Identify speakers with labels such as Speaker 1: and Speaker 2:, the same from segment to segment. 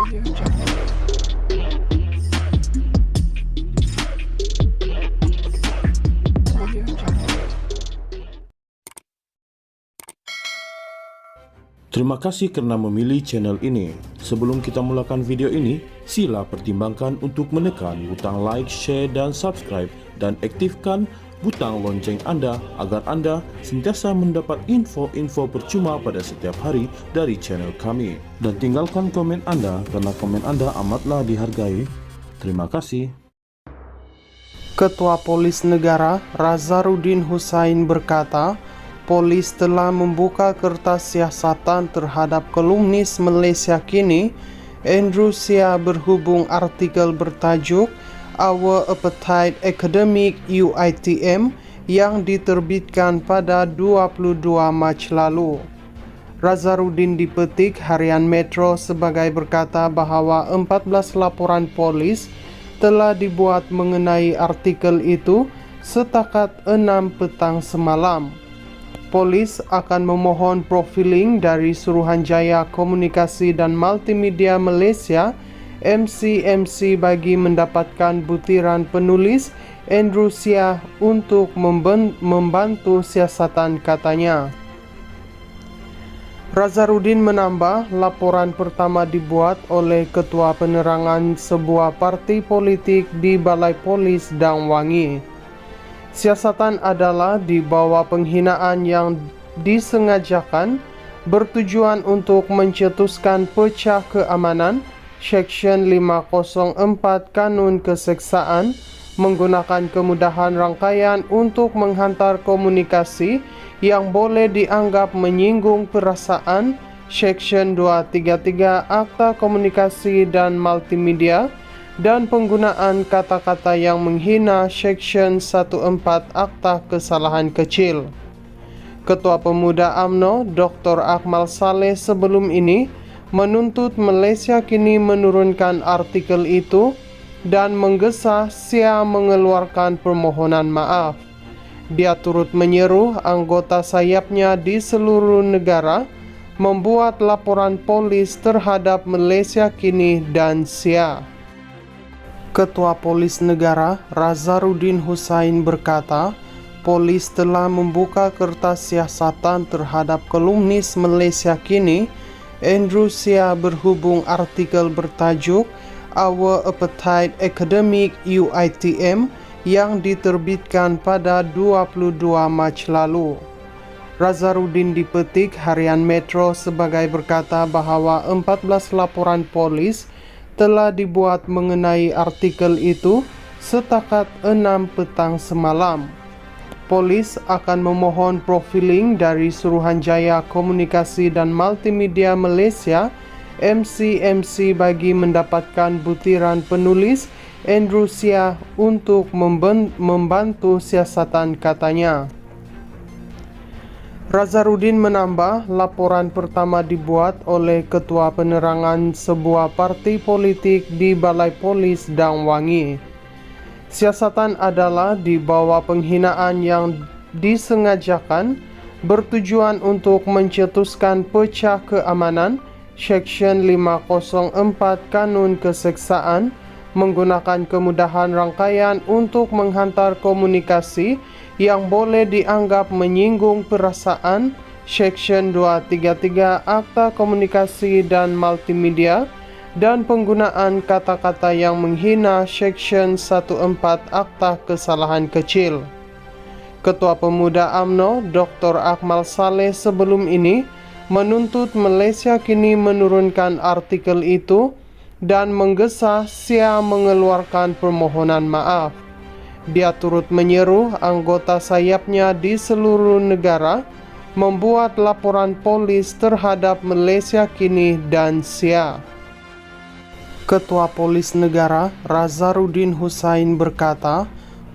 Speaker 1: Terima kasih karena memilih channel ini. Sebelum kita mulakan video ini, sila pertimbangkan untuk menekan butang like, share, dan subscribe, dan aktifkan butang lonceng Anda agar Anda sentiasa mendapat info-info percuma pada setiap hari dari channel kami. Dan tinggalkan komen Anda karena komen Anda amatlah dihargai. Terima kasih.
Speaker 2: Ketua Polis Negara Razarudin Hussain berkata, polis telah membuka kertas siasatan terhadap kolumnis Malaysia Kini, Andrew Sia, berhubung artikel bertajuk Our Appetite Academic UiTM yang diterbitkan pada 22 Mac lalu. Razarudin dipetik Harian Metro sebagai berkata bahawa 14 laporan polis telah dibuat mengenai artikel itu setakat 6 petang semalam. Polis akan memohon profiling dari Suruhanjaya Komunikasi dan Multimedia Malaysia MCMC bagi mendapatkan butiran penulis Andrew Sia untuk membantu siasatan, katanya. Razarudin menambah, laporan pertama dibuat oleh Ketua Penerangan sebuah parti politik di Balai Polis Dang Wangi. Siasatan adalah di bawah penghinaan yang disengajakan bertujuan untuk mencetuskan pecah keamanan Seksyen 504 Kanun Keseksaan, menggunakan kemudahan rangkaian untuk menghantar komunikasi yang boleh dianggap menyinggung perasaan Seksyen 233 Akta Komunikasi dan Multimedia, dan penggunaan kata-kata yang menghina Seksyen 14 Akta Kesalahan Kecil. Ketua Pemuda UMNO Dr. Akmal Saleh sebelum ini menuntut Malaysia Kini menurunkan artikel itu dan menggesa Sia mengeluarkan permohonan maaf. Dia turut menyeru anggota sayapnya di seluruh negara membuat laporan polis terhadap Malaysia Kini dan Sia. Ketua Polis Negara Razarudin Hussain berkata, polis telah membuka kertas siasatan terhadap kolumnis Malaysia Kini, Andrew Sia, berhubung artikel bertajuk Our Appetite Academic UiTM yang diterbitkan pada 22 Mac lalu. Razarudin dipetik Harian Metro sebagai berkata bahawa 14 laporan polis telah dibuat mengenai artikel itu setakat 6 petang semalam. Polis akan memohon profiling dari Suruhanjaya Komunikasi dan Multimedia Malaysia MCMC bagi mendapatkan butiran penulis Andrew Sia untuk membantu siasatan, katanya. Razarudin menambah, laporan pertama dibuat oleh Ketua Penerangan sebuah parti politik di Balai Polis Dang Wangi. Siasatan adalah di bawah penghinaan yang disengajakan bertujuan untuk mencetuskan pecah keamanan Seksyen 504 Kanun Keseksaan, menggunakan kemudahan rangkaian untuk menghantar komunikasi yang boleh dianggap menyinggung perasaan Seksyen 233 Akta Komunikasi dan Multimedia, dan penggunaan kata-kata yang menghina Seksyen 14 Akta Kesalahan Kecil. Ketua Pemuda UMNO Dr. Akmal Saleh sebelum ini menuntut Malaysia Kini menurunkan artikel itu dan menggesa Sia mengeluarkan permohonan maaf. Dia turut menyeru anggota sayapnya di seluruh negara membuat laporan polis terhadap Malaysia Kini dan Sia. Ketua Polis Negara Razarudin Hussain berkata,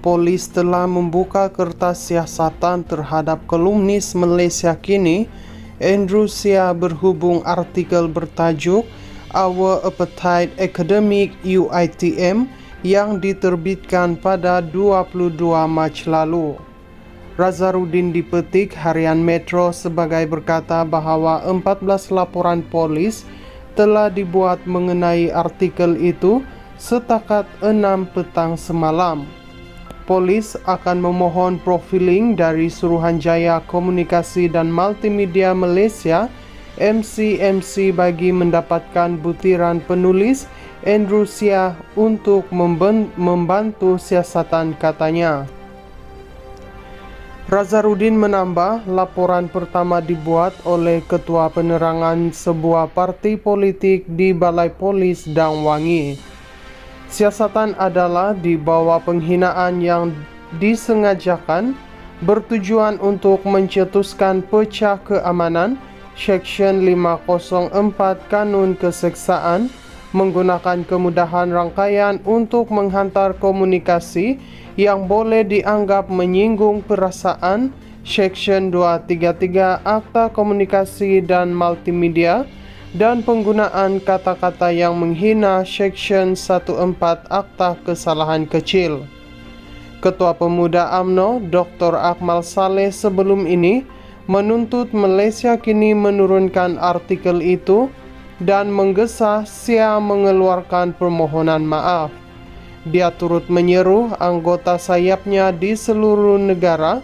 Speaker 2: polis telah membuka kertas siasatan terhadap kolumnis Malaysia Kini, Andrew Sia, berhubung artikel bertajuk Our Appetite Academic UiTM yang diterbitkan pada 22 Mac lalu. Razarudin dipetik Harian Metro sebagai berkata bahawa 14 laporan polis telah dibuat mengenai artikel itu setakat 6 petang semalam. Polis akan memohon profiling dari Suruhanjaya Komunikasi dan Multimedia Malaysia (MCMC) bagi mendapatkan butiran penulis Andrew Sia untuk membantu siasatan, katanya. Razarudin menambah, laporan pertama dibuat oleh Ketua Penerangan sebuah parti politik di Balai Polis Dang Wangi. Siasatan adalah di bawah penghinaan yang disengajakan bertujuan untuk mencetuskan pecah keamanan Seksyen 504 Kanun Keseksaan, menggunakan kemudahan rangkaian untuk menghantar komunikasi yang boleh dianggap menyinggung perasaan Seksyen 233 Akta Komunikasi dan Multimedia, dan penggunaan kata-kata yang menghina Seksyen 14 Akta Kesalahan Kecil. Ketua Pemuda UMNO Dr. Akmal Saleh sebelum ini menuntut Malaysia kini menurunkan artikel itu dan menggesa Sia mengeluarkan permohonan maaf. Dia turut menyeru anggota sayapnya di seluruh negara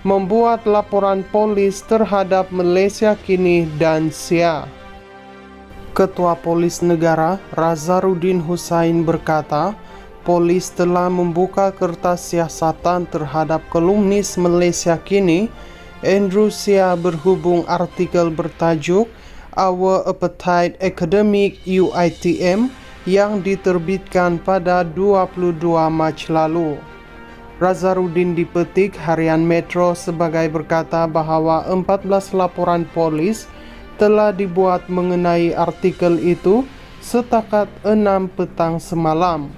Speaker 2: membuat laporan polis terhadap Malaysia kini dan Sia. Ketua Polis Negara Razarudin Hussain berkata, polis telah membuka kertas siasatan terhadap kolumnis Malaysia kini Andrew Sia berhubung artikel bertajuk Our Appetite Academic UiTM yang diterbitkan pada 22 Mac lalu. Razarudin dipetik Harian Metro sebagai berkata bahawa 14 laporan polis telah dibuat mengenai artikel itu setakat 6 petang semalam.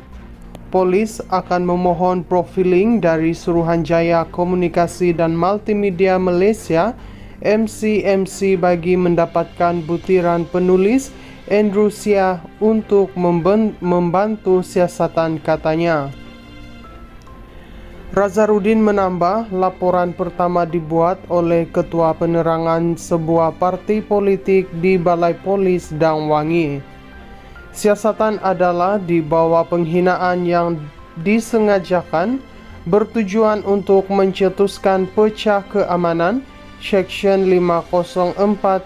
Speaker 2: Polis akan memohon profiling dari Suruhanjaya Komunikasi dan Multimedia Malaysia (MCMC) bagi mendapatkan butiran penulis Andrew Sia untuk membantu siasatan, katanya. Razarudin menambah, laporan pertama dibuat oleh Ketua Penerangan sebuah parti politik di Balai Polis Dang Wangi. Siasatan adalah di bawah penghinaan yang disengajakan bertujuan untuk mencetuskan pecah keamanan Seksyen 504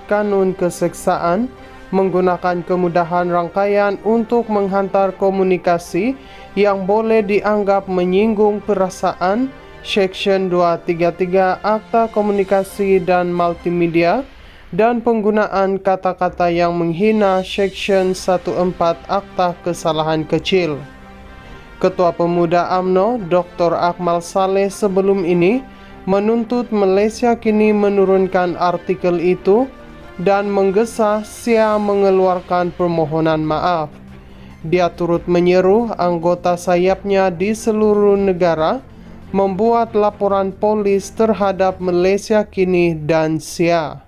Speaker 2: Kanun Keseksaan, menggunakan kemudahan rangkaian untuk menghantar komunikasi yang boleh dianggap menyinggung perasaan Seksyen 233 Akta Komunikasi dan Multimedia, dan penggunaan kata-kata yang menghina Seksyen 14 Akta Kesalahan Kecil. Ketua Pemuda UMNO Dr. Akmal Saleh sebelum ini menuntut Malaysia kini menurunkan artikel itu dan menggesa Sia mengeluarkan permohonan maaf. Dia turut menyeru anggota sayapnya di seluruh negara membuat laporan polis terhadap Malaysia kini dan Sia.